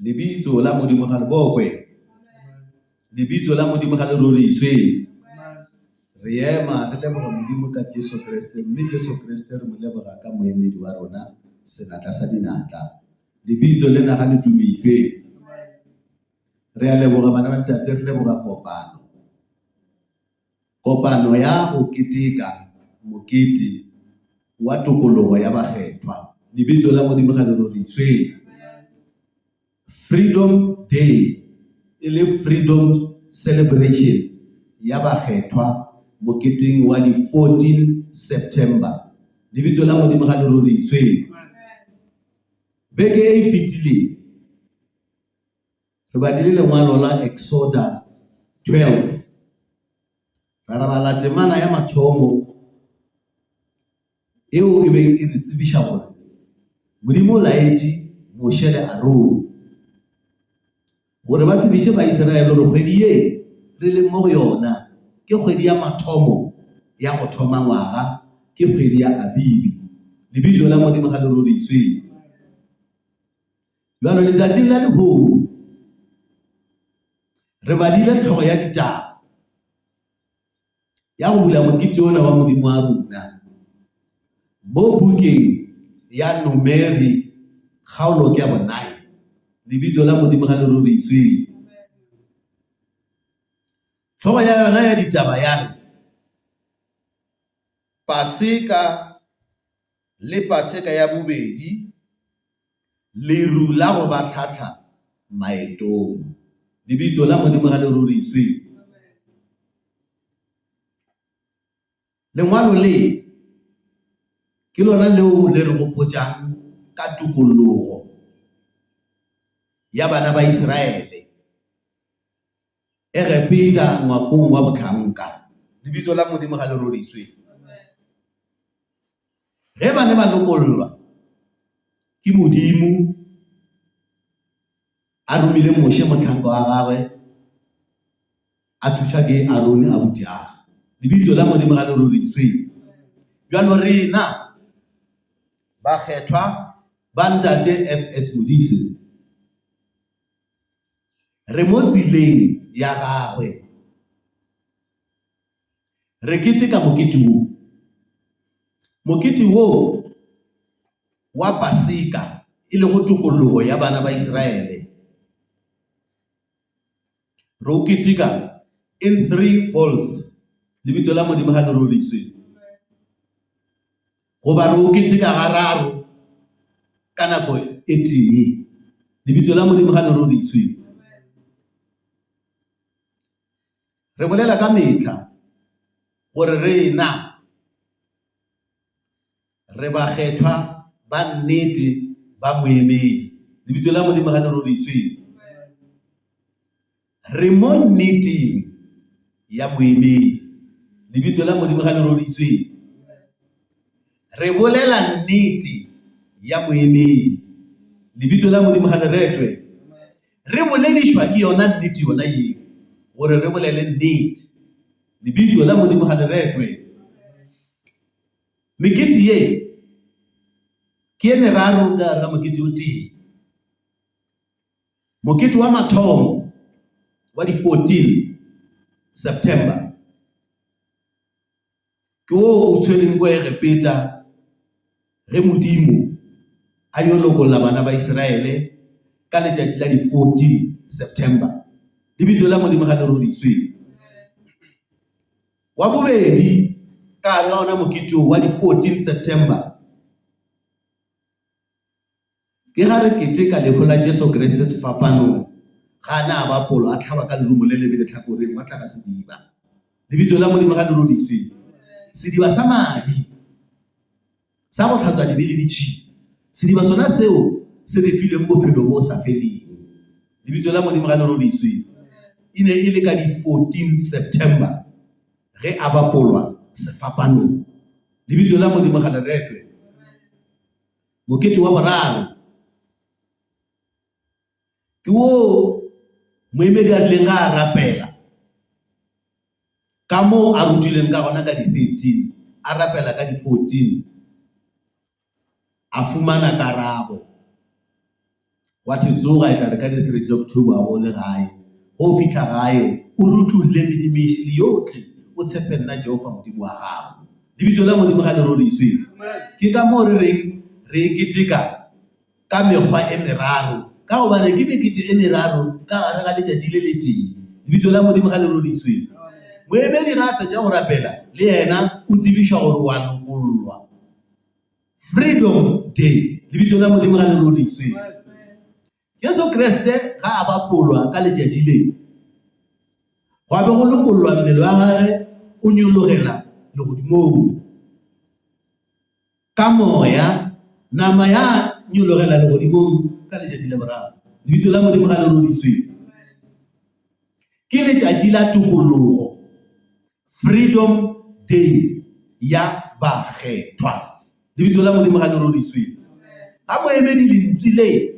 lebitso la Modimo ga le bokwe, lebitso la Modimo ga le roriswe. Re ema re leboga Modimo ka Jesu Kriste, mme Jesu Kriste re mo leboga ka moemedi wa rona senatla sa dinatla. Lebitso le na ga le dumiswe. Re a leboga bana ba ntate, re leboga kopano ya go keteka mokete wa tokologo ya bakgethwa. Lebitso la Modimo ga le roriswe. Freedom Day e le freedom celebration ya bakgethwa moketeng wa di 14 September. Lebitso la Modimo ga le roriswe. Beke e fetile re badile lengwalo la Exodus 12. Ra bala temana ya mathomo eo e be e re tsebisha gore Modimo laetse Moshe le Aaron gore ba tsebishe ba Israele gore kgwedi ye re le mo go yona ke kgwedi ya mathomo ya go thoma ngwaga, ke kgwedi ya Abibi. Lebitso la Modimo ga le roriswe. Jalo letsatsing la lebohu re badile tlhogo ya ditaba ya go bula mokete ona wa Modimo wa rona mo bukeng ya Numeri kgaolo ke ya bonai. Lebitso la Modimo ga le roriswe. Tlhogo ya yona ya ditaba ya re Paseka le Paseka ya bobedi, leru la go ba tlhatlha maetong. Lebitso la Modimo ga le roriswe. Lengwalo le ke lona leo le re gopotsang ka tokologo ya bana ba Israele e repeta ngwakong wa botlhanka. Lebitso la Modimo ga le roriswe. Ge ba ne ba lokollwa ke Modimo a romile Moshe motlhanka wa gagwe a thuša ke Aaron a butiaga. Lebitso la Modimo ga le roriswe. Jalo rena bakgethwa ba ntate FS Modise re mo tseleng ya gagwe re keteka mokete wo. Mokete wo wa Paseka e le go tokologo ya bana ba Israele. Re o keteka in 3 folds. Lebitso la Modimo ga le roriswe. Goba re o keteka gararo ka nako e tee. Lebitso la Modimo ga le roriswe. Re bolela ka metlha gore rena re bakgethwa ba nnete ba moemedi. Lebitso la Modimo ga le roriswe. Re mo nneteng ya moemedi. Lebitso la Modimo ga le roriswe. Re bolela nnete ya moemedi. Lebitso la Modimo ga le retwe. Re boledišwa ke yona nnete yona ye gore re bolele nnete. Lebitso la Modimo ga le retwe. Mekete ye ke e meraro ka mokete o tee. Mokete wa mathomo wa di 14 September ke o tshwereng go e repeta ge Modimo a yo lokolla bana ba Israele ka letšatši la di 14 September. Lebitso la Modimo ga le roriswe. Wa bobedi ka ga ona mokete wa di 14 September ke ga re keteka lehu la Jesu Kriste sefapanong ga na ba polo a tlhaba ka lerumo le lebe le tlhakoreng wa tlhaga sediba. Lebitso la Modimo ga le roriswe. Sediba sa madi sa go tlhatswa dibele ditšhi. Sediba sona seo se re fileng bophelo bo sa feleng. Lebitso la Modimo ga le roriswe. E ne e le ka di 14 September ge a bapolwa sefapanong. Lebitso la Modimo ga le retwe. Mokete wa boraro ke wo moemedi a tlileng ga a rapela ka mo a rutileng ka gona ka di 13, a rapela ka di 14, a fumana karabo. wa tsoga e ka re ka di 3 October o le gae o fitla gae o rutlohile medimiši le yotlhe o tshepe nna Jehova modimo wa gago. Lebitso la modimo ga le rodiswe. Ke ka moo re reng re keteka ka mekgwa e meraro ka gobane ke mekete e meraro ka gare ga letšatši le le tee. Lebitso la modimo ga le rodiswe. Moemedi gape ja go rapela le yena o tsebišwa gore wa lokollwa. Freedom Day. Lebitso la modimo ga le rodiswe. Jesu Kriste ga a bapolwa ka letšatši le go be go lokollwa mmele wa gage o nyologela legodimong ka moya, nama ya nyologela legodimong ka letšatši le boraro. Lebitso la modimo ga le rodiswe. Ke letšatši la tokologo, Freedom Day ya bakgethwa. Lebitso la modimo ga le rodiswe. Ga moemedi lentswe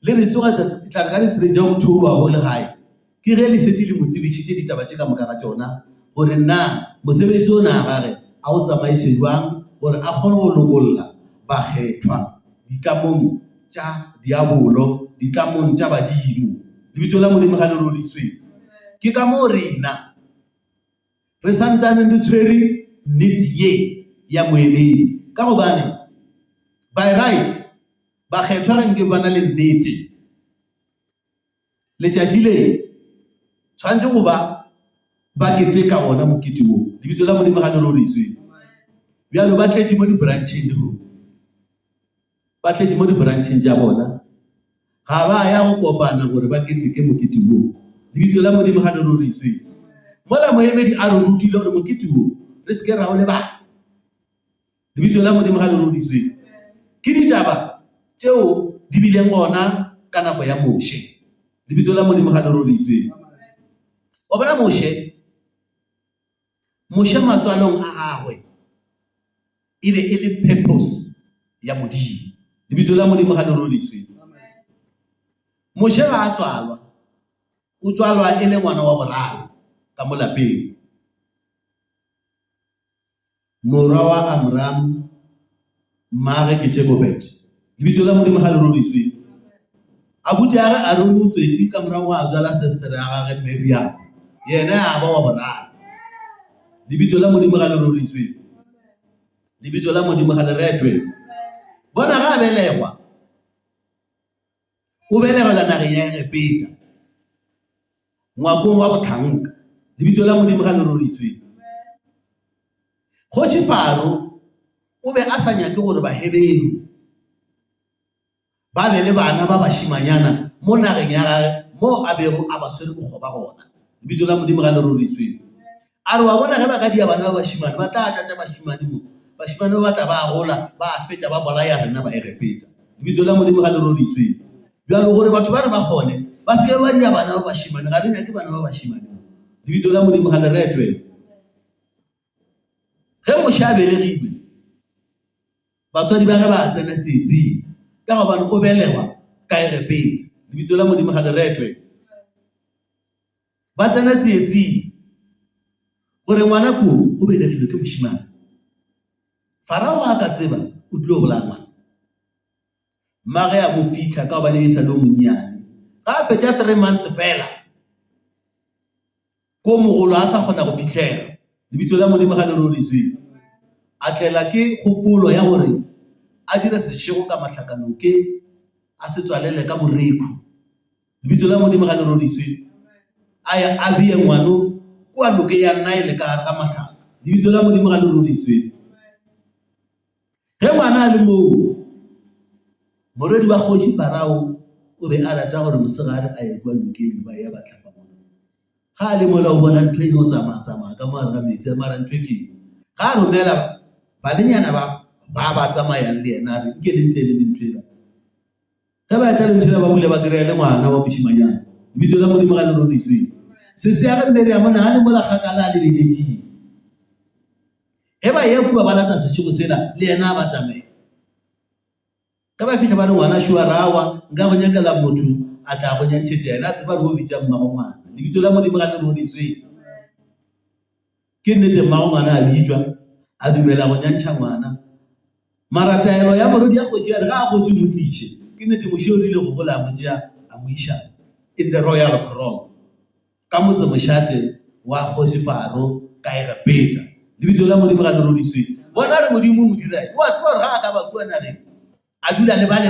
le re tsoga tla ka di 3 October go le gae, ke ge le setse le mo tsebišitše ditaba tše ka moka ga tšona gore na mosebetsi o na gage a o tsamaiše jwang gore a kgone go lokolla bakgethwa ditlamong tša diabolo, ditlamong tša badimo. Lebitso la modimo ga le rodiswe. Ke ka moo rena re santsane re tshwere nnete ye ya moemedi ka gobane by right bakgethwa ge nke ba na le nnete letšatši le tshwanetse go ba keteka gona mokete woo. Lebitso la modimo ga le rodiswe. Bjalo ba tletše mo di-brancheng tša bona ga ba ya go kopana gore ba keteke mokete woo. Lebitso la modimo ga le rodiswe. Mola moemedi a re rutile gore mokete woo re se ke ra o lebala. Lebitso la modimo ga le rodiswe. Ke ditaba tšeo di bileng gona ka nako ya Moše. Lebitso la modimo ga le rodiswe. O bona Moše matswalong a gagwe e be e le purpose ya modimo. Lebitso la modimo ga le rodiswe. Moše ga a tswalwa, o tswalwa e le ngwana wa boraro ka mo lapeng. Morwa wa Amram, mmaagwe ke Jekobed. Lebitso la modimo ga le rodiswe. Abuti a ge a re o motswedi ka morago a tswala sister ya gage Miriam, yena a ba wa boraro. Lebitso la modimo ga le rodiswe. Lebitso la modimo ga le retwe. Bona ga a belegwa, o belegela nageng ya Egepeta ngwakong wa go thanka. Lebitso la modimo ga le rodiswe. Kgoši Pharo o be a sa nyake gore Bahebelu ba be le bana ba bašimanyana mo nageng ya gage mo a bego a ba swere bokgoba gona. Lebitso la modimo ga le rodiswe. A re wa bona ge ba ka dia bana ba bašimane ba tla tlatša bašimane mo, bašimane ba tla ba gola ba fetša ba bolaya rena ba Egepeta. Lebitso la modimo ga le rodiswe. Bjalo gore batho ba re ba kgone ba se ba dia bana ba bašimane, ga re nyake bana ba bašimane. Lebitso la modimo ga le retwe. Ge Moše a belegilwe, batswadi ba ge ba tsena tsietsing ka gobane o belegwa ka Egepeta. Lebitso la modimo ga le retwe. Ba tsena tsietsing gore ngwana ko o belegilwe ke mošimane. Farao a ka tseba o tlile go bolaya ngwana, mmagwe a mo fitlha ka gobane e sa le o monnyane. Ga a fetša 3 months fela ko mogolo a sa kgona go fitlhela. Lebitso la modimo ga le rodiswe. A tlela ke kgopolo ya gore a dire sešego ka mahlakanong ke a se tswalele ka boreku. Lebitso la modimo ga le rodiswe. A bie ngwano kua loke ya Nile ka gare ga matlhaka. Lebitso la modimo ga le rodiswe. Ge ngwana a le moo, morwedi wa Kgoši Farao o be a rata gore mosegare a ye kua lokeng ba ya batlhapa mona. Ga a le mola o bona ntho e go tsamaya ka moare ga metsi, mara ntho e ke ga a romela balenyana ba tsamayang le yena a re nke le ntle le ntho ela. Ge ba tla le ntho ela ba bule ba kry-a le ngwana wa mošimanyana. Lebitso la modimo ga le rodiswe. Se a ge Miriam mona a le mola kgakala a lebeletšeng. Ge ba ye kua ba lata setšego sela le yena a ba tsamaya. Ge ba fitlha ba re ngwana šoa rawa, nka go nyakela motho a tla go nyantšhetša yena a tseba re go bitša mmago ngwana. Lebitso la modimo ga le rodiswe. Ke nnete mmago ngwana a bitšwa, a dumela go nyantšha ngwana. Mara taelo ya morwedi ya Kgoši ya re ga a gotse mo tliše, ke nnete moše o rile go gola a motšea a mo iša in the royal crown ka motse mošate wa kgoši Faro ka Egepeta. Lebitso la Modimo ga le rodiswe. Bona re Modimo o mo dirae. Wa tseba gore ga a ka ba kua nageng a dula le bale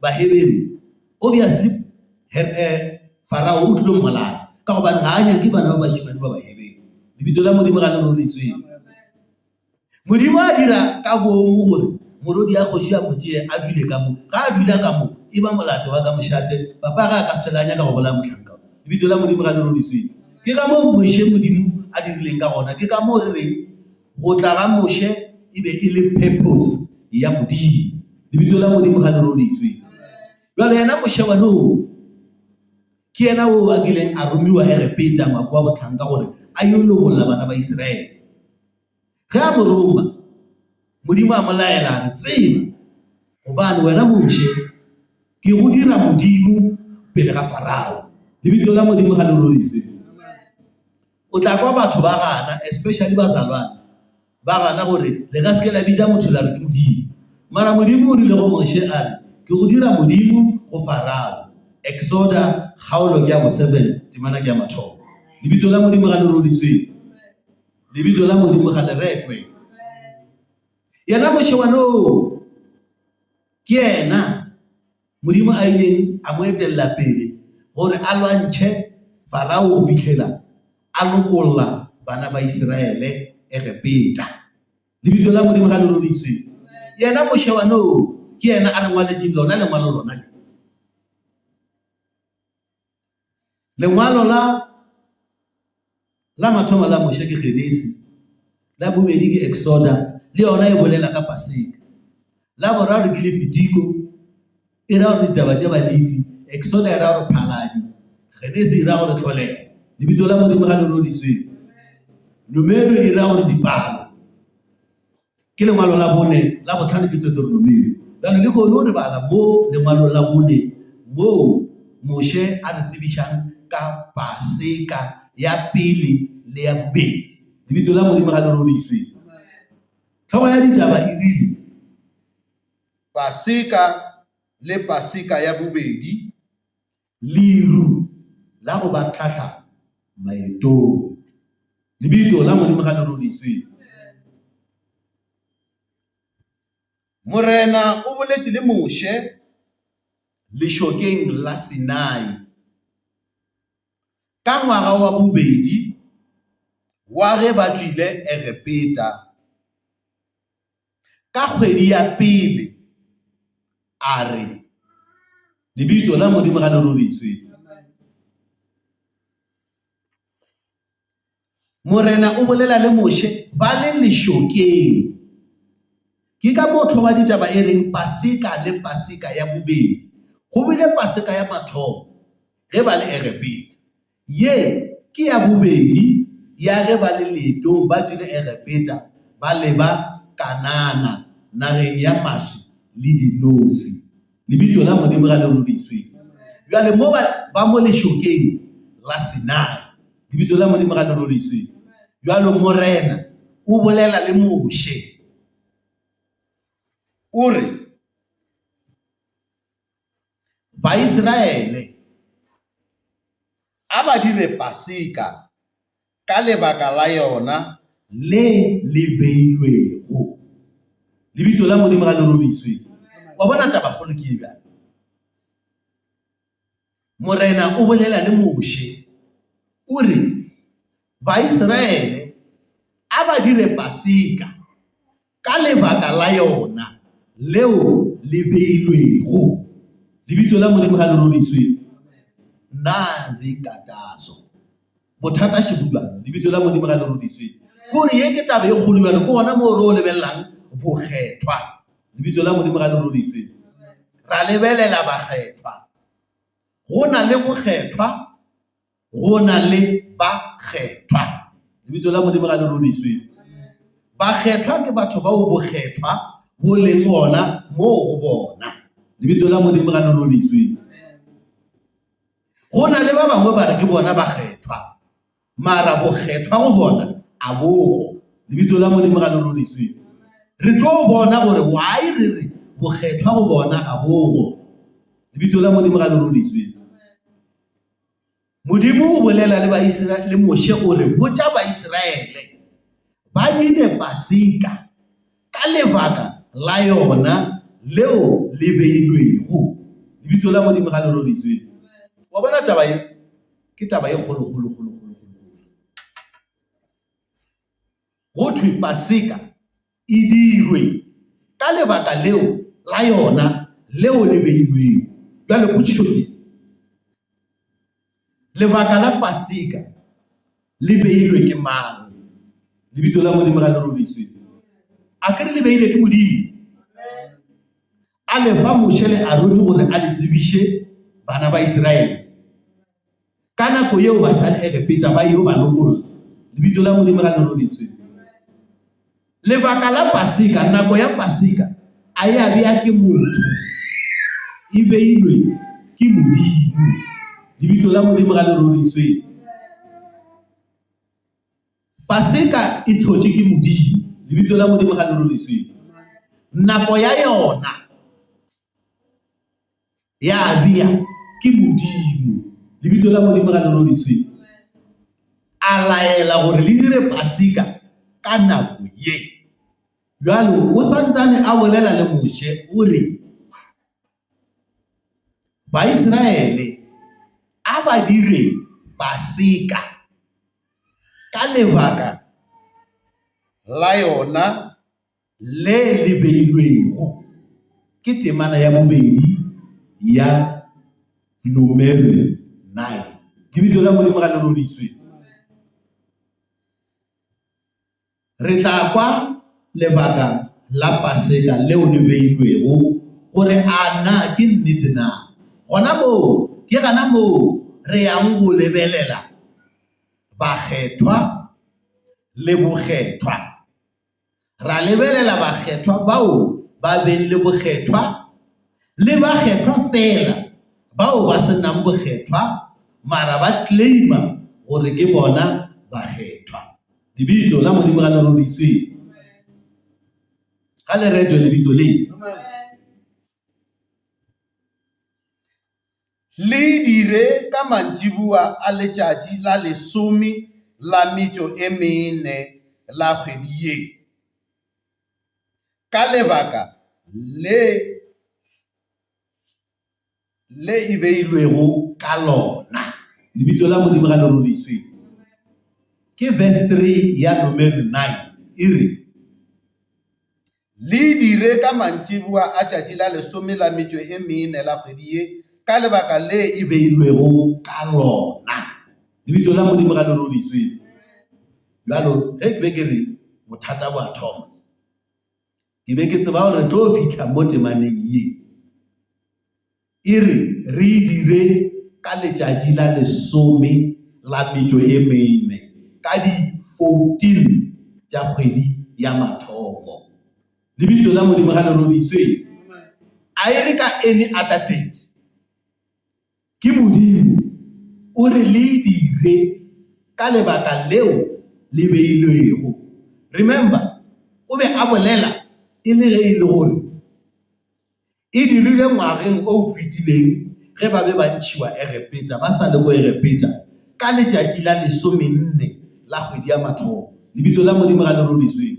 Baheberu, obviously Farao o tlilo mmolaya ka gobane ga a nyake bana ba bašimane ba Baheberu. Lebitso la Modimo ga le rodiswe. Modimo a dira ka bomo gore morodi a kgoši a motšee a dule ka mo. Ga a dula ka mo e ba molato wa ka mošate papa ga a ka se tlhela a nyaka go bola motlhanka. Lebitso la Modimo ga le rodiswe. Ke ka mo moše Modimo a dirileng ka gona, ke ka mo re reng go tla ga moše e be e le purpose ya Modimo. Lebitso la Modimo ga le rodiswe. Jwale yena moše wa no ke yena o a kileng a romiwa Egepeta ngwako wa botlhang ka gore a yo lobolla bana ba Israele. Ge a mo roma Modimo a mo laela a re tseba gobane wena moše ke go dira Modimo pele ga Farao. Lebitso la Modimo ga le rodiswe. O tla kwa batho ba gana, especially bazalwane ba gana gore le ka se ke la bitša motho la re ke Modimo. Mara Modimo o rile go moše a re ke go dira Modimo go Farao. Exoda kgaolo ke ya bo 7 temana ke ya mathomo. Lebitso la Modimo ga le rodiswe. Lebitso la Modimo ga le rekwe. Yena moše wa no ke yena Modimo a ileng a mo etelela pele gore a lwantšhe Farao go fitlhela a lokolla bana ba Israele Egepeta. Lebitso la Modimo ga le rodiswe. Yena moše wa no ke yena a re ngwaletšeng lona lengwalo lona lengwalo la mathomo la moše ke Genesi, la bobedi ke Exoda le yona e bolela ka Paseka, la boraro ke Lefitiko e ra gore ditaba tša balefi, Exoda e ra gore phaladi, Genesi e ra gore tlholego. Lebitso la Modimo ga le rodiswe. Numero e ra gore dipalo, ke lengwalo la bone la botlhano ke Deuteronomy. Jalo le kgone gore bala mo lengwalo la bone mo moše a re tsebišang ka Paseka ya pele le ya bobedi. Lebitso la Modimo ga le rodiswe. Tlhogo ya ditaba e rile Paseka le Paseka ya bobedi, liru la go ba tlhatlha maetong. Lebitso la Modimo ga le rodiswe. Morena o boletse le moše lešokeng la Sinai ka ngwaga wa bobedi wa ge ba tswile Egepeta ka kgwedi ya pele a re. Lebitso la Modimo ga le rodiswe. Morena o bolela le moše ba le lešokeng. Ke ka mo tlhogo ya ditaba e reng Paseka le Paseka ya bobedi. Go bile Paseka ya mathomo ge ba le Egepeta, ye ke ya bobedi ya ge ba le leetong ba tswile Egepeta ba leba Kanana nageng ya maswi le dinosi. Lebitso la Modimo ga le rodiswe. Jwale mo ba mo lešokeng la Sinai. Lebitso la Modimo ga le rodiswe. Jwalo morena o bolela le moše o re Baisraele a ba dire Paseka ka lebaka la yona le beilwego. Lebitso la Modimo ga le rodiswe. Wa bona taba golo ke e bjang. Morena o bolela le moše o re Baisraele a ba dire Paseka ka lebaka la yona leo le beilwego. Lebitso la Modimo ga le rodiswe. Nanzi inkatazo bothata shebulwana. Lebitso la Modimo ga le rodiswe. Gore ye ke taba e kgolo jalo ke gona mo re o lebellang bokgethwa. Lebitso la Modimo ga le rodiswe. Ra lebelela bakgethwa. Go na le bokgethwa, go na le bakgethwa. Lebitso la Modimo ga le rodiswe. Bakgethwa ke batho ba o bokgethwa bo leng bona mo go bona. Lebitso la Modimo ga le rodiswe. Go na le ba bangwe ba re ke bona bakgethwa, mara bokgethwa go bona a bogo. Lebitso la Modimo ga le rodiswe. Re tlo bona gore why re re bokgethwa go bona a bogo. lebitso la Modimo ga le roditswe. Modimo o bolela le Baiseraele, le Moshe o re botša Baiseraele ba dire Pasika ka lebaka la yona leo le beilwego. Lebitso la Modimo ga le roditswe. Wa bona taba e ke taba e kgolo. Go thwe Pasika e dirwe ka lebaka leo la yona leo le beilwego. Jwale potšišo ke lebaka la Pasika le beilwe ke mang? Lebitso la Modimo ga le roditswe. A ke re le beilwe ke Modimo. A le fa Moshe le Aroni gore a le tsebiše bana ba Israele ka nako yeo ba sa le Egepeta ba yeo ba lokolla. Lebitso la Modimo ga le roditswe. Lebaka la Pasika, nako ya Pasika a e abea ke motho, e beilwe ke Modimo. Lebitso la Modimo ga le roditswe. Pasika e tlhotše ke Modimo. Lebitso la Modimo ga le roditswe. Nako ya yona ya abea ke Modimo. Lebitso la Modimo ga le roditswe. A laela gore le dire Pasika ka nako ye. Jwalo o santsane a bolela le Moshe o re Baiseraele a ba dire Pasika ka lebaka la yona le le beilwego. Ke temana ya bobedi ya Numeri 9. Lebitso la Modimo ga le roditswe. Re tla kwa lebaka la Pasika leo le beilwego gore a na ke nnete na. Gona mo ke gana mo re yang go lebelela bakgethwa le bokgethwa. Ra lebelela bakgethwa bao ba beng le bokgethwa le bakgethwa fela bao ba senang bokgethwa mara ba claima gore ke bona bakgethwa. Lebitso la Modimo ga le roditswe. Ga le retwe lebitso le. Le dire ka mantšibua a letšatši la 14 la kgwedi ye, ka lebaka le e beilwego ka lona. Lebitso la Modimo ga le roditswe. Ke verse 3 ya Numeri 9 e re le dire ka mantšibua a tšatši la 14 la kgwedi ye, ka lebaka le e beilwego ka lona. Lebitso la Modimo ga le roditswe. Jwalo ge ke be ke re bothata bo a thoma, ke be ke tseba gore tlo fitlha mo temaneng ye e re re dire ka letšatši la 14 ka di 14 tša kgwedi ya mathomo. Lebitso la Modimo ga le roditswe. A e re ka any other date ke Modimo o re le dire ka lebaka leo le beilwego. Remember o be a bolela e le ge e le gore e dirile ngwageng o fetileng ge ba be ba ntšhiwa Egepeta ba sa le go Egepeta ka letšatši la 14 la kgwedi ya mathomo. Lebitso la Modimo ga le roditswe.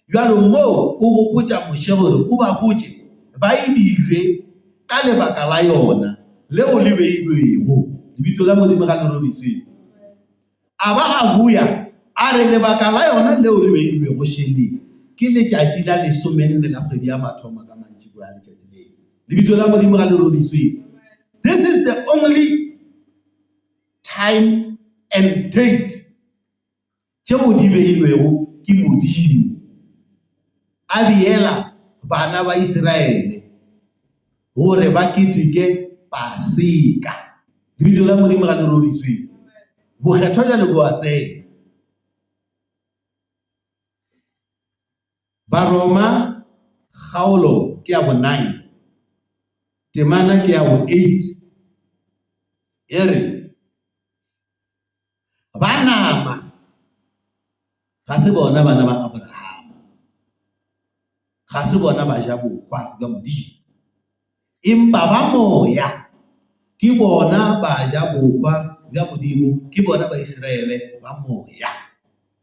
Jwalo mo o gopotša Moshe gore o ba botše ba e dire ka lebaka la yona leo le beilwego. Lebitso la Modimo ga le roditswe. A ba a buya a re lebaka la yona leo le beilwego šele ke letšatši la 14 la kgwedi ya mathomo ka mantšibua ya letšatši leo. Lebitso la Modimo ga le roditswe. This is the only time and date tšeo di beilwego ke Modimo a beela bana ba Israele gore ba keteke Pasika. Lebitso la Modimo ga le roditswe. Bokgethwa jalo bo a tsena. Baroma kgaolo ke ya bo 9, temana ke ya bo 8 e re ba nama ga se bona bana ba Abrahama, ga se bona ba ja bokgwa jwa Modimo. empa ba moya ke bona ba ja bokgwa bja Modimo, ke bona ba Israele ba moya.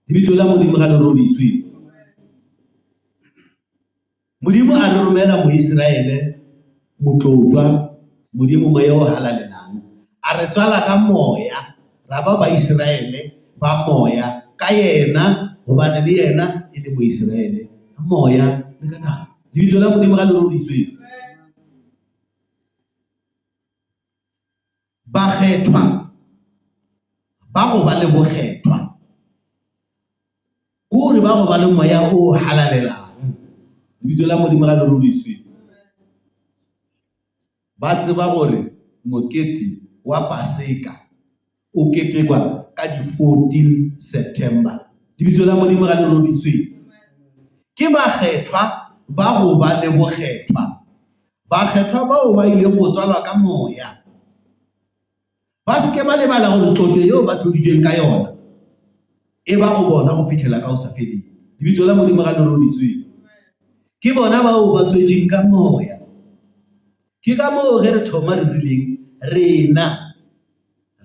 Lebitso la Modimo ga le robiswe. Modimo a re romela mo Israele motlotswa, Modimo moya o halalelang. A re tswala ka moya, ra ba Israele ba moya ka yena, hobane le yena e le mo Israele moya le ka nako. Lebitso la Modimo ga le robiswe. Ba kgethwa ba go ba le bokgethwa, o re ba go ba le moya o halalelang. Lebitso la Modimo ga le robiswe. Ba tseba gore mokete wa Paseka o ketekwa ka di 14 September. Lebitso la Modimo ga le robiswe. Ke ba kgethwa ba go ba le bokgethwa, ba kgethwa bao ba ile go tswalwa ka moya. Ba se ke ba lebala gore tlotlo eo ba tloditsweng ka yona e ba go bona go fitlhela ka o sa fedile. Lebitso la Modimo ga le robiswe. Ke bona bao ba tswetseng ka moya. Ke ka moo ge re thoma re rileng rena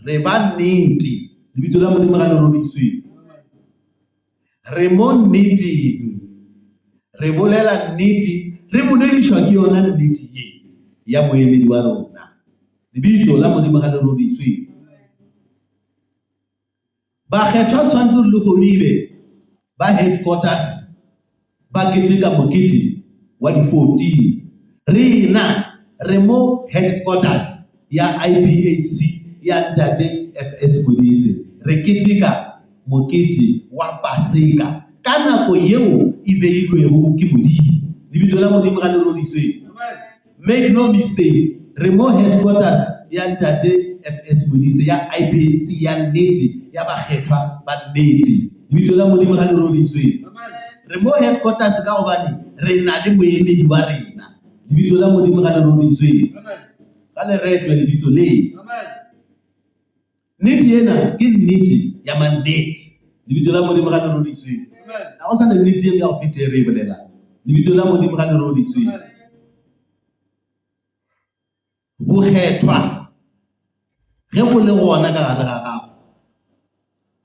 re ba nnete. Lebitso la Modimo ga le robiswe. Re mo nneteng, re bolela nnete, re boledišwa ke yona nnete ye ya moemedi wa rona. Lebitso la Modimo ga le robiswe. Ba kgethwa tshwanetse le gonile ba headquarters ba keteka mokete wa di 14. Rena re mo headquarters ya IPHC ya Ntate FS Modise, re keteka mokete wa Paseka ka nako yeo e beilwego ke Modimo. Lebitso la Modimo ga le robiswe. Make no mistake, re mo headquarters ya Ntate FS Modise ya IPHC ya nnete ya bakgethwa ba nnete. Lebitso la Modimo ga le robiswe. Re mo headquarters ka gobane re na le moemedi wa rena. Lebitso la Modimo ga le robiswe. Ga le retwe lebitso le. Nnete ena ke nnete ya mannete. Lebitso la Modimo ga le robiswe. Ga go sa na nnete ya go fete re bolelang. Lebitso la Modimo ga le robiswe. Bokgethwa ge go le gona ka gare ga gago,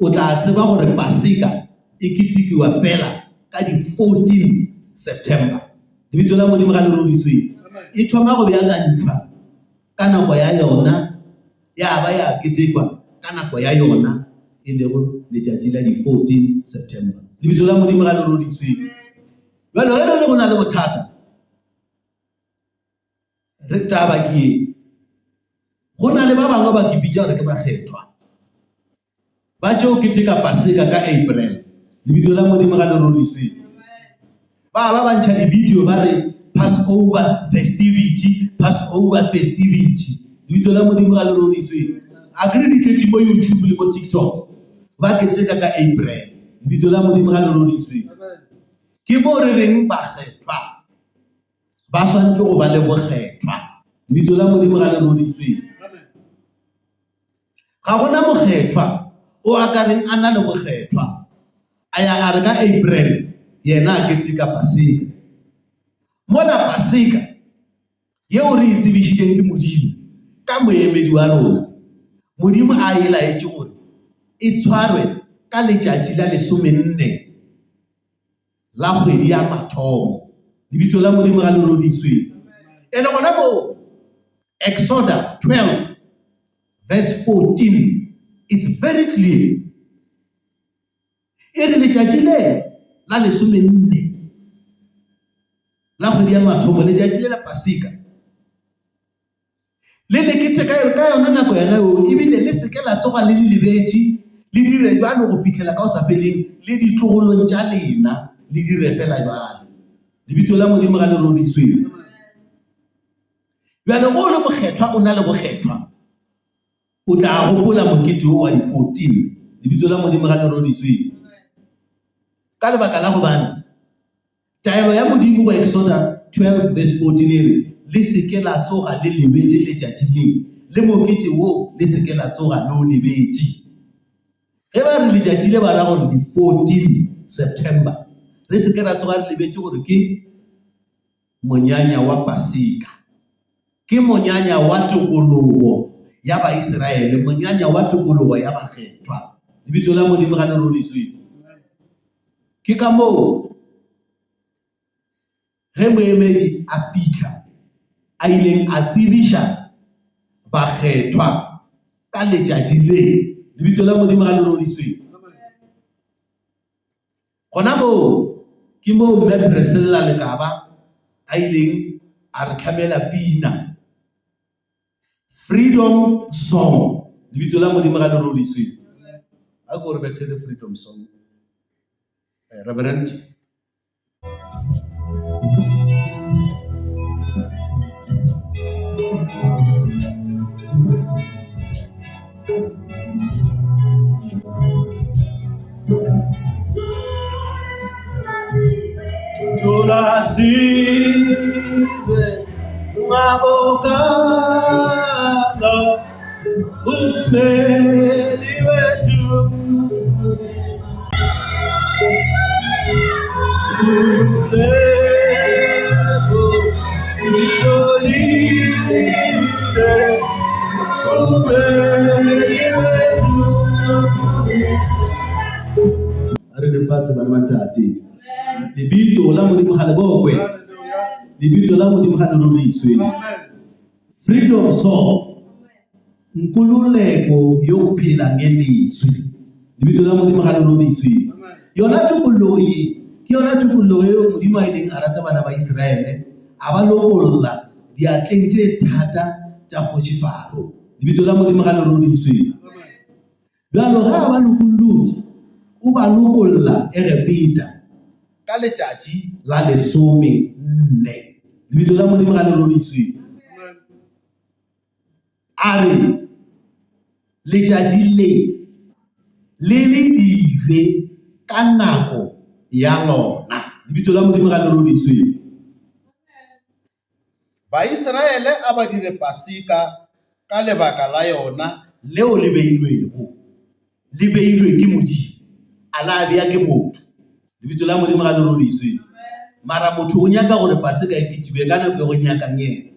o tla tseba gore Paseka e ketekiwa fela ka di 14 September. Lebitso la Modimo ga le robiswe. E thoma go beakantšhwa ka nako ya yona, ya ba ya ketekwa ka nako ya yona, e lego letšatši la di 14 September. Lebitso la Modimo ga le robiswe. Jwale ge re le go na le bothata, re taba ke go na le ba bangwe ba kepitša gore ke ba kgethwa ba tšeo keteka Paseka ka April. Lebitso la Modimo ga le robiswe. Ba bantšha di-video ba re Passover festivity, Passover festivity. Lebitso la Modimo ga le robiswe. A kere di tletse mo YouTube le mo TikTok ba keteka ka April. Lebitso la Modimo ga le robiswe. Ke mo re reng ba kgethwa ba swanetse go ba le bokgethwa. Lebitso la Modimo ga le robiswe. Ga gona mokgethwa o a ka reng a na le bokgethwa a ya a re ka April yena a keteka Paseka. Mola Paseka yeo re e tsebišitšeng ke Modimo ka moemedi wa rona, Modimo a e laetše gore e tshwarwe ka letšatši la 14 la kgwedi ya mathomo. Lebitso la Modimo ga le robiswe. E le gona mo Exodus 12 verse 14, it's very clear. E re letšatši le la 14 la kgwedi ya mathomo, letšatši le la Paseka, le lekete ka yona nako yana eo, ebile le seke la tsoga le lebetše le dire jalo go fitlhela ka o sa feleng le ditlogolong tša lena le dire fela jalo. Lebitso la Modimo ga le robiswe. Jwale go le bokgethwa, o na le bokgethwa, o tla gopola mokete wa di 14. Lebitso la Modimo ga le robiswe. Ka lebaka la gobane taelo ya Modimo go Exodus 12 verse 14 e re le seke la tsoga le lebetše letšatši le mokete wo le seke la tsoga le o lebetše. Ge ba re letšatši le ba ra gore di 14 September, re seke la tsoga re lebetše gore ke monyanya wa Paseka. ke monyanya wa tokologo ya Baisraele, monyanya wa tokologo ya bakgethwa. Lebitso la Modimo ga le roditswe. Ke ka moo ge moemedi a fitlha a ileng a tsebiša bakgethwa ka letšatši le. Lebitso la Modimo ga le roditswe. Gona moo ke moo mme Priscilla Lekaba a ileng a re tlhamela pina, Freedom Song. Lebitso la Modimo ga le roditswe. A go re bethele Freedom Song, Reverend. Tulasize mabokala umeli wetu uleko idolile umeli wetu. Are le fase ba matati. Lebitso la Modimo ga le bokwe. Lebitso la Modimo ga le roditswe. Freedom Song, nkululeko yokuphila ngelizwi. Lebitso la Modimo ga le roditswe. Yona tokologo ke yona tokologo eo Modimo a ileng a rata bana ba Iseraele, a ba lokolola diatleng tse thata tsa kgoši Faro. Lebitso la Modimo ga le roditswe. Bjalo ga ba lokolotse, o ba lokolola Egepeta ka letšatši la 14. Lebitso la Modimo ga le roditswe. A re letšatši le dire ka nako ya lona. Lebitso la Modimo ga le roditswe. Baiseraele a ba dire Pasika ka lebaka la yona leo le beilwego. Le beilwe ke Modimo, a la bea ke motho. Lebitso la Modimo ga le roditswe. Mara motho o nyaka gore Pasika e ketiwe ka nako e go nyakang yena.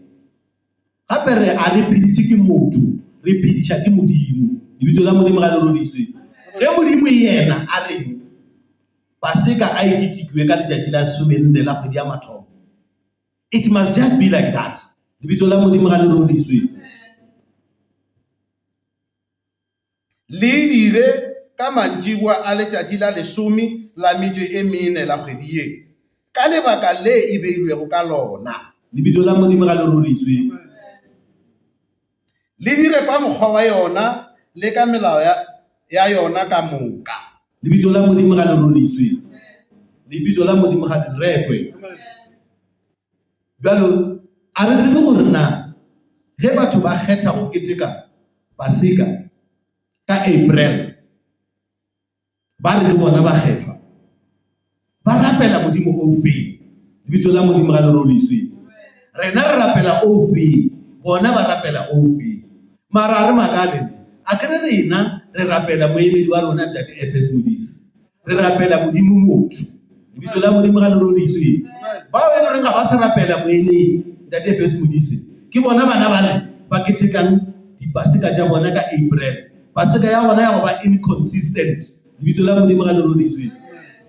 Gape re a re phediše ke motho, re phediša ke Modimo. Lebitso la Modimo ga le roditswe. Ge Modimo yena a reng Pasika a e ketikiwe ka letšatši la 14 la kgwedi ya mathomo, it must just be like that. Lebitso la Modimo ga le roditswe. Le dire ka mantšiboa a letšatši la 14 la kgwedi ye, ka lebaka le e beilwego ka lona. Lebitso la Modimo ga le roditswe. Le dire ka mokgwa wa yona le ka melao ya yona ka moka. Lebitso la Modimo ga le roditswe. Lebitso la Modimo ga le rekwe. Bjalo a re tsebe gore na ge batho ba kgetha go keteka Pasika ka April, ba re bona ba kgethwa, ba rapela Modimo o feng. Lebitso la Modimo ga le roditswe. Rena re rapela o feng, bona ba rapela o feng. Mara re makale a kere rena re rapela moemedi wa rona Ntate FS Modise, re rapela Modimo motho. Lebitso la Modimo ga le roditswe. Bao e le reng ga ba se rapela moemedi Ntate FS Modise ke bona bana bale ba ketekang dipasika tša bona ka April. Pasika ya bona ya go ba inconsistent. Lebitso la Modimo ga le roditswe.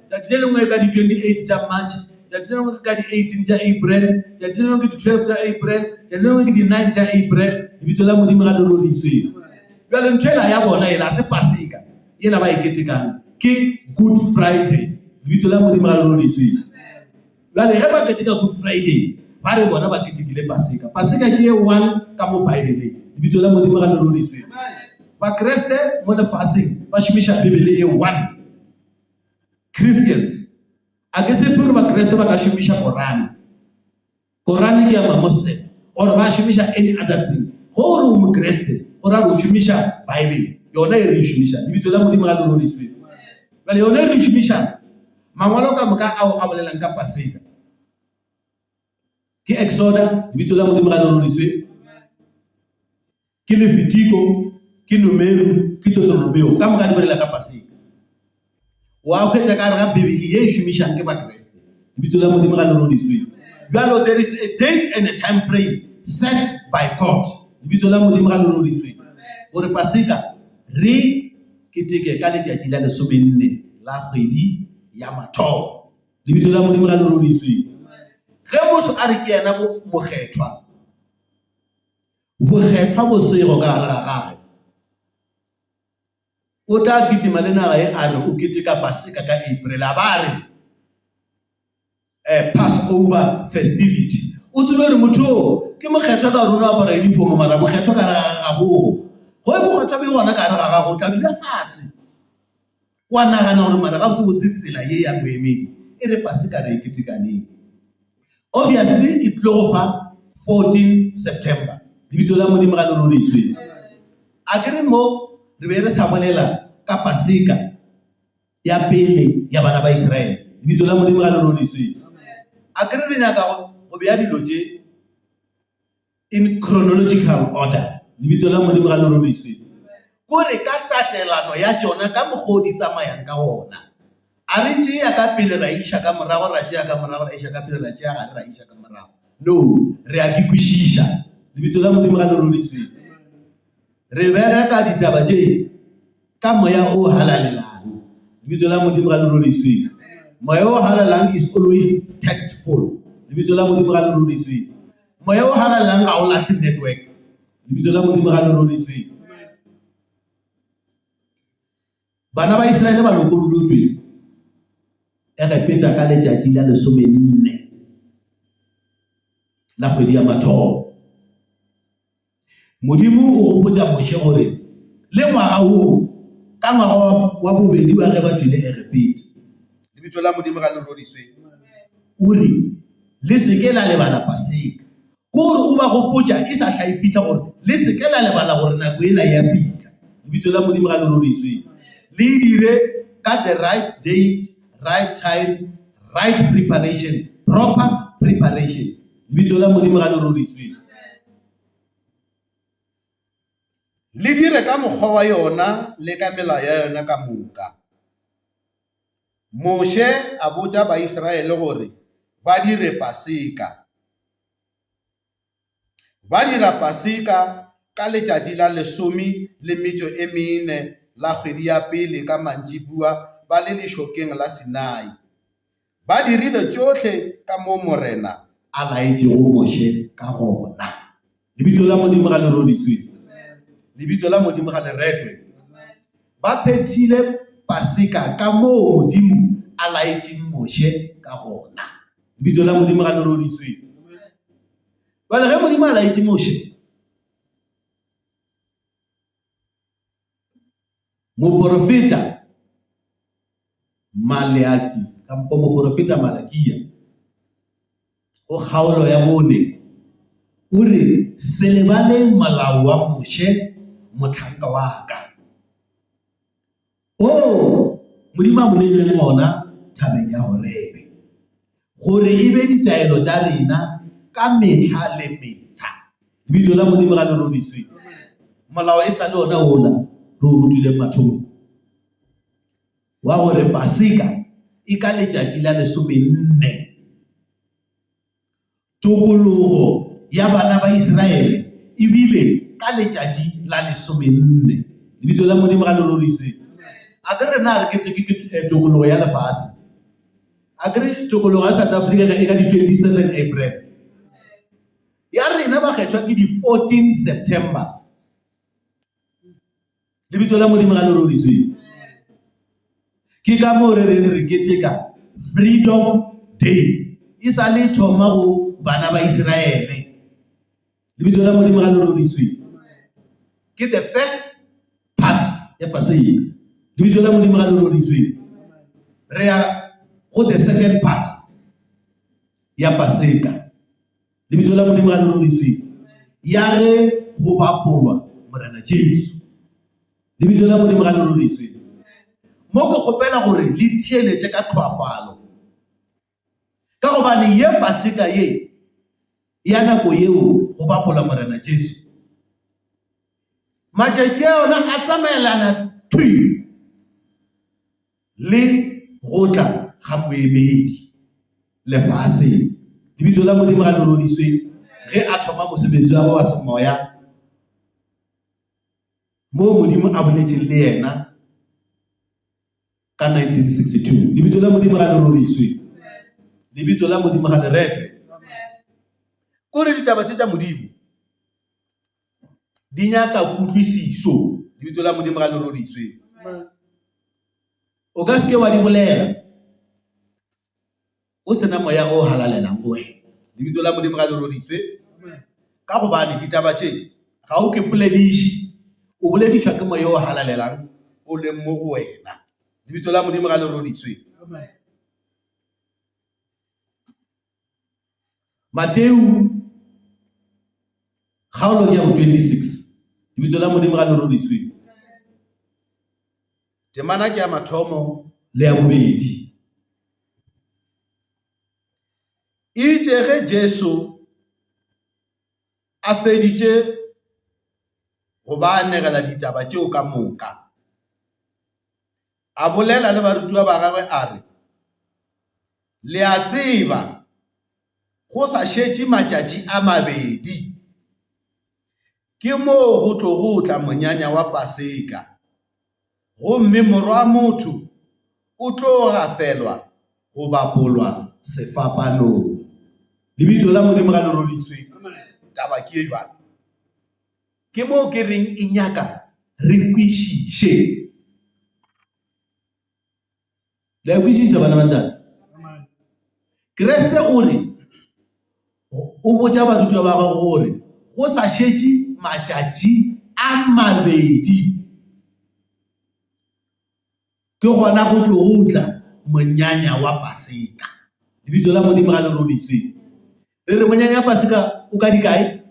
Tšatši le lengwe ka di 28 tša March, tšatši le lengwe ka di 18 tša April, tšatši le lengwe ke di 12 tša April, tšatši le lengwe ke di 9 tša April. Lebitso la Modimo ga le roditswe. Bjale ntho ela ya bona ela se Pasika ela ba e ketekang ke Good Friday. Lebitso la Modimo ga le roditswe. Bjale ge ba keteka Good Friday, ba re bona ba ketekile Pasika. Pasika ke ye one ka mo Bible. Lebitso la Modimo ga le roditswe. Ba Kriste mo lefaseng ba šomiša Bibele e one. Christians a ke tshepe gore ba Kriste ba ka šomiša Korane. Korane ke ya ma Muslim or ba šomiša any other thing. Go gore o mo Kriste gore a go šomiša Bible, yona e re šomiša. Lebitso la Modimo ga le roditswe. Bjale yona e re šomiša mangwalo ka moka ao a bolelang ka Pasika ke Exoda. Lebitso la Modimo ga le roditswe. Ke Levitico, ke Numero, ke Deuteronomio, ka moka di bolela ka Pasika. Wa kgetha ka re ga Bibele ye e šomišang ke ba Kriste. Lebitso la Modimo ga le roditswe. Bjalo there is a date and a time frame set by God. Lebitso la Modimo ga le roditswe. Gore Pasika re keteke ka letšatši la 14 la kgwedi ya Mathomo. Lebitso la Modimo ga le roditswe. Ge motho a re ke yena mokgethwa, bokgethwa bo sego ka gare ga gagwe, o tla kitima le naga ye a re o keteka Pasika ka April, a ba re Passover festivity. O tsebe re motho ke mokgethwa ka rona apara uniform mara mokgethwa ka ga go go mokgethwa be gona ka ga ga go tla dula fase wa nagana gore mara ga go tsela ye ya boemedi e re Pasika re ketekaneng. Obviously it tlo fa 14 September. Lebitso la Modimo ga le roditswe. A kere mo re be re sabolela ka Pasika ya pele ya bana ba Israele. Lebitso la Modimo ga le roditswe. A kere re nyaka go beya dilo tse in chronological order. Lebitso la Modimo ga le roditswe. Gore ka tatelano ya tsona ka mogodi tsamayang ka gona. A re tse ya ka pele ra isha ka morago ra tse ka morago ra isha ka pele ra tse ga ra isha ka morago. No, re a di kwishisha. Lebitso la Modimo ga le roditswe. Re bereka ditaba tse ka moya o halalelang. Lebitso la Modimo ga le roditswe. Moya o halalang is always tactful. Lebitso la Modimo ga le roditswe. Moya o halalang ga o lahle network. Lebitso la Modimo ga le roditswe. Bana ba Israele ba lokolotswe e repeta ka letšatši la 14 la kgwedi ya Mathomo. Modimo o gopotša Moše gore le ngwaga o ka ngwaga wa bobedi wa ge ba tswile e repeta. Lebitso la Modimo ga le roditswe. O re le seke la lebala Pasika. Gore o ba gopotša e sa tla e fitlha gore le seke la lebala gore nako ena ya pika. Lebitso la Modimo ga le roditswe. Le dire ka the right date, right time, right preparation, proper preparations. Lebitso la Modimo ga le roditswe. Le dire ka mokgwa wa yona le ka melao ya yona ka moka. Moše a botša ba Israele gore ba dire Pasika. Ba dira Pasika ka letšatši la 14 la kgwedi ya pele ka mantšibua ba le lešokeng la Sinai. Ba dirile tšohle ka mo morena a laetšego Moše ka gona. Lebitso la Modimo ga le roditswe. Lebitso la Modimo ga le rekwe. Ba phethile Pasika ka mo Modimo a laetšeng Moše ka gona. Lebitso la Modimo ga le roditswe. Ba le ge Modimo a laetše Moše, moprofeta Maleaki kampo moprofeta Malakia o kgaolo ya bone o re se lebale molao wa Moše motlhanka wa ka o Modimo a mo neileng ona thabeng ya Horebe gore e be ditaelo tša rena ka mehla le mehla. Lebitso la Modimo ga le roditswe. Molao e sa le ona ola re o rutile mathong wa gore Pasika e ka letšatši la 14 tokologo ya bana ba Israele e bile ka letšatši la 14. Lebitso la Modimo ga le roditswe. A ke re na re ke tokologo ya lefase. A ke re tokologo ya South Africa e ka di 27 April. Ya rena ba kgethwa ke di 14 September. Lebitso la Modimo ga le roditswe. Ke ka mo re keteka Freedom Day. E sa le thoma go bana ba Israele. Lebitso la Modimo ga le roditswe. Ke the first part ya Pasika. Lebitso la Modimo ga le roditswe. Re ya go the second part ya Pasika. Lebitso la Modimo ga le roditswe. Ya ge go bapolwa morena Jesu. Lebitso la Modimo ga le roditswe. Mo go gopela gore le thieletse ka tlhoafalo ka gobane ye Pasika ye ya nako yeo go bapola morena Jesu. Matšatši a yona a tsamaelana thui le go tla ga moemedi lefaseng. Lebitso la Modimo ga le roditswe. ge a thoma mosebetsi wa wa semoya mo Modimo a boletseng le yena ka 1962. Lebitso la Modimo ga le roriswe, lebitso la Modimo ga le retwe. Kore ditaba tsa Modimo di nyaka kutlwisiso, lebitso la Modimo ga le roriswe. O ka se ke wa di bolela o sena moya o halalelang go wena, lebitso la Modimo ga le roriswe. Ka gobane ditaba tse ga o ke polediše, o boledišwa ke moya o halalelang o leng mo go wena, lebitso la Modimo ga le roriswe. Mateu kgaolo ya 26, lebitso la Modimo ga le roriswe. Temana ke ya mathomo le ya bobedi. Itse ge Jesu a feditše go ba negela ditaba tšeo ka moka, a bolela le barutiwa ba gagwe a re, le a tseba go sa šetše matšatši a mabedi ke moo go tlo go tla monyanya wa Paseka, gomme Morwa wa Motho o tlo gafelwa go bapolwa sefapanong, lebitso la Modimo ga le roriswe. Taba ke e jwalo, ke moo ke reng e nyaka re kwešiše. Le a kwešiša bana ba ntate? Kreste o re o botša barutiwa ba gagwe gore go sa šetše matšatši a mabedi ke gona go tlo go tla monyanya wa Paseka, lebitso la Modimo ga le roriswe. Re re monyanya wa Paseka o ka dikae?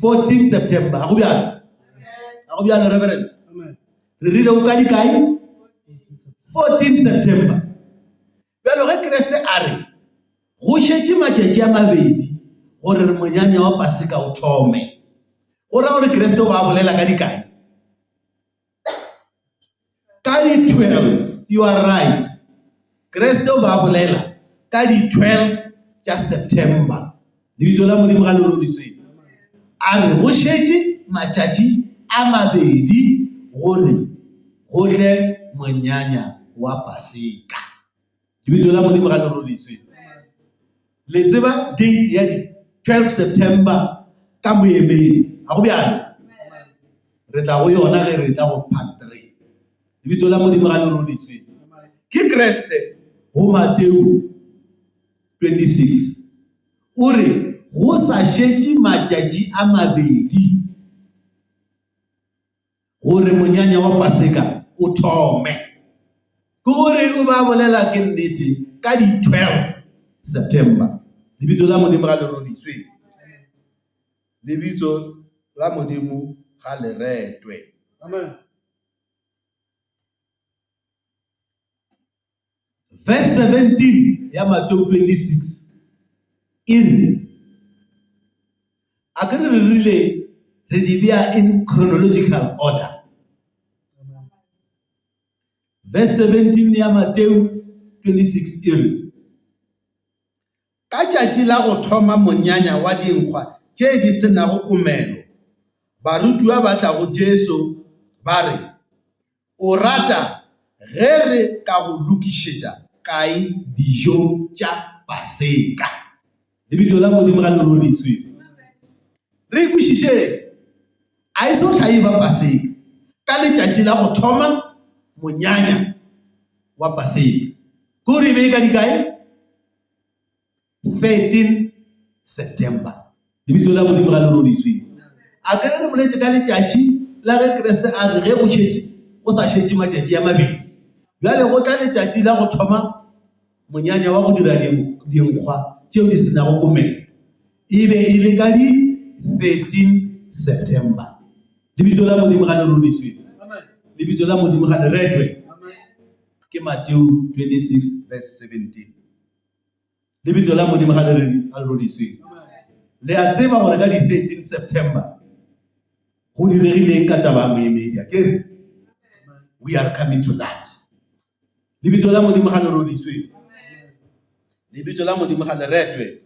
14 September, a go bjalo Reverend? Re rile o ka dikae? 14 September. Bjalo ge Kreste a re go šetše matšatši a mabedi gore re monyanya wa Paseka o thome, go ra gore Kreste o ba bolela ka dikae? Ka di 12. You are right, Kreste o ba bolela ka di 12 tša September, lebitso la Modimo ga le roriswe. A re go šetše matšatši a mabedi gore go tle monyanya wa Paseka, lebitso la Modimo ga le roriswe. Le tseba date ya di 12 September ka moemedi, a go bjalo? Re tla go yona ge re tla go part 3, lebitso la Modimo ga le roriswe. Ke Kreste go Mateu 26 o re go sa šetše matšatši a mabedi gore monyanya wa Paseka o thome, ke gore o ba bolela ke nnete ka di 12 September, lebitso la Modimo ga le roriswe. Lebitso la Modimo ga le retwe. Amen. Verse 17 ya Mateu 26 in a ke re rile re di bea in chronological order. Verse 17 ya Mateu 26 in ka tšatši la go thoma monyanya wa dinkgwa tše di senago kumelo, barutiwa ba tla go Jesu ba re, o rata ge re ka go lokišetša kae dijo tša Paseka, lebitso la Modimo ga le roriswe. Re kwešiše a iso tlhaiba Paseka ka letšatši la go thoma monyanya wa Paseka, ke gore e be ka dikae? 13 September, lebitso la Modimo ga le roriswe. A ke re boletše ka letšatši la ge Kreste a re ge go šetše go sa šetše matšatši a mabedi, bjale go tla letšatši la go thoma monyanya wa go dira dinkgwa tšeo di senago kumelo, e be e le ka di 13 September, lebitso la Modimo ga le roriswe. Lebitso la Modimo ga le retwe. Ke Mateu 26 verse 17, lebitso la Modimo ga le roriswe. Le a tseba gore ka di 13 September go diregileng ka taba moemedi, ke we are coming to that. Lebitso la Modimo ga le roriswe. Lebitso la Modimo ga le retwe.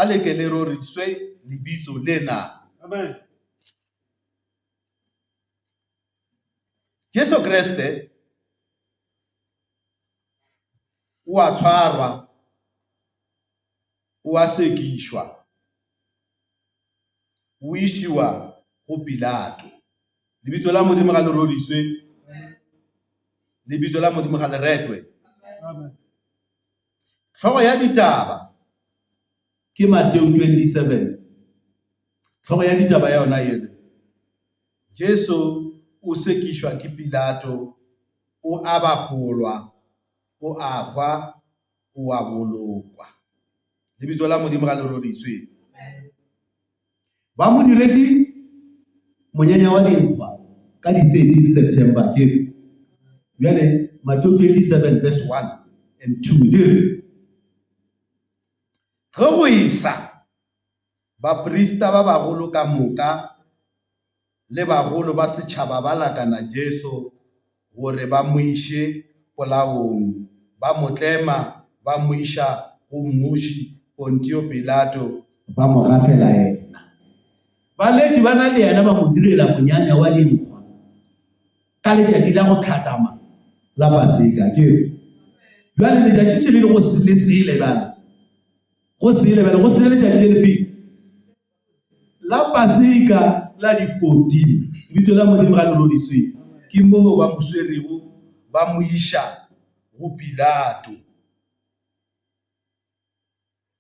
a leke le roriswe lebitso lena. Amen. Jesu Kriste o a tshwarwa, o a sekishwa, o ishiwa go Pilato. Lebitso la Modimo ga le roriswe, lebitso la Modimo ga le retwe. Amen. Tlhogo ya ditaba ke Mateo 27. Tlhogo ya ditaba ya yona yele, Jesu o sekishwa ke Pilato, o a bapolwa, o a hwa, o a bolokwa. Lebitso la Modimo ga le roriswe. Ba mo diretse monyanya wa dinkgwa ka di 13 September ke bjale Mateo 27 verse 1 and 2 dire go isa baprista ba bagolo ka moka le bagolo ba setšhaba ba lakana Jesu gore ba mo ishe polaong, ba mo tlema, ba mo isha go mmuši Pontio Pilato, ba mo gafela yena. Baletši ba na le yena ba mo direla monyanya wa dinkgwa ka letšatši la go tlhatama la Paseka ke bjale letšatši tše le go le sele bana go sele bana go sele letšatši le lefeng la Paseka la di 14. Lebitso la Modimo ga le roriswe. Ke moo ba mo swerego ba mo isha go Pilato.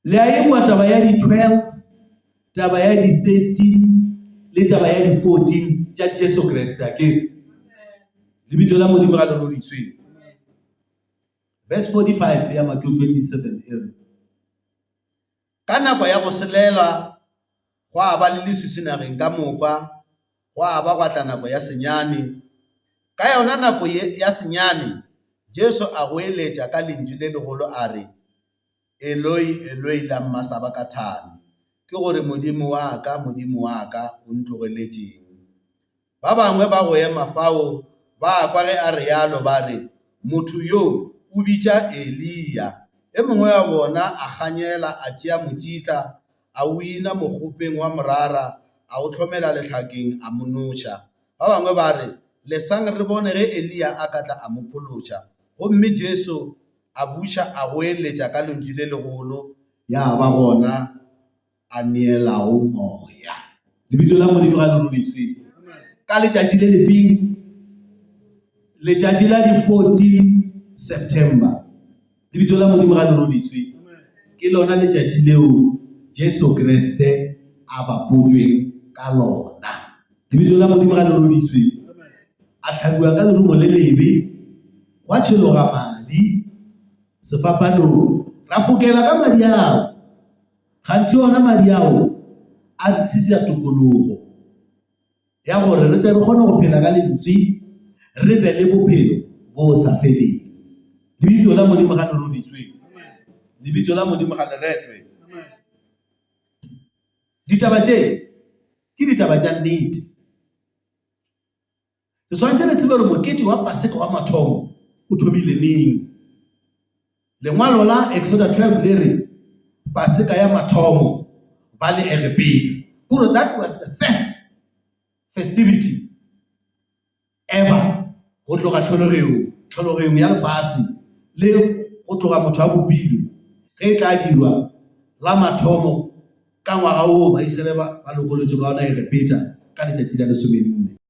Le a engwa taba ya di 12, taba ya di 13 le taba ya di 14 tša Jesu Kriste ke lebitso la Modimo ga le roriswe. Verse 45 ya Mateo 27 ere ka nako ya go selela go a ba le lesesenageng ka moka, go a ba gwa tla nako ya senyane. Ka yona nako ya senyane Jesu a goeletša ka lentšu le legolo a re, Eloi, Eloi, lama sabakthani, ke gore Modimo wa ka, Modimo wa ka, o ntlogeletšeng. Ba bangwe ba go ema fao ba kwa ge a re yalo ba re, motho yo o bitša Elia. E mongwe wa bona a ganyela, a tšea motšhitla, a o ina mokgopeng wa morara, a o hlomela lehlakeng, a mo noša. Ba bangwe ba re, lesang re bone ge Elia a ka tla a mo phološa. Gomme Jesu a buša a goeletša ka lentšu le legolo, ya ba gona a neelago moya. Lebitso la Modimo ga le roriswe. Ka letšatši le lefeng, letšatši la di 14 September. Lebitso la Modimo ga le roriswe. Ke lona letšatši leo Jesu Kriste a bapotšweng ka lona. Lebitso la Modimo ga le roriswe. A hlabiwa ka lerumo le lebe, wa tšheloga madi sefapanong, ra fokela ka madi ao. Gantši ona madi ao a re tliša tokologo ya gore re tle re kgone go phela ka lentswe, re be le bophelo bo sa feleng. Lebitso la Modimo ga le roriswe. Lebitso la Modimo ga le retwe. Ditaba tše ke ditaba tša nnete. Ke swantse le tsebe gore mokete wa Paseka wa mathomo o thomile neng. Lengwalo la Exodus 12 le re Paseka ya mathomo ba le Egipeta. Kore that was the first festivity ever go tloga tlhologeng ya lefase le go tloga motho a bopilwe ge e tla dirwa la mathomo ka ngwaga o ba Iseraele ba lokolotšwe ka ona Egipeta ka letšatši la 14.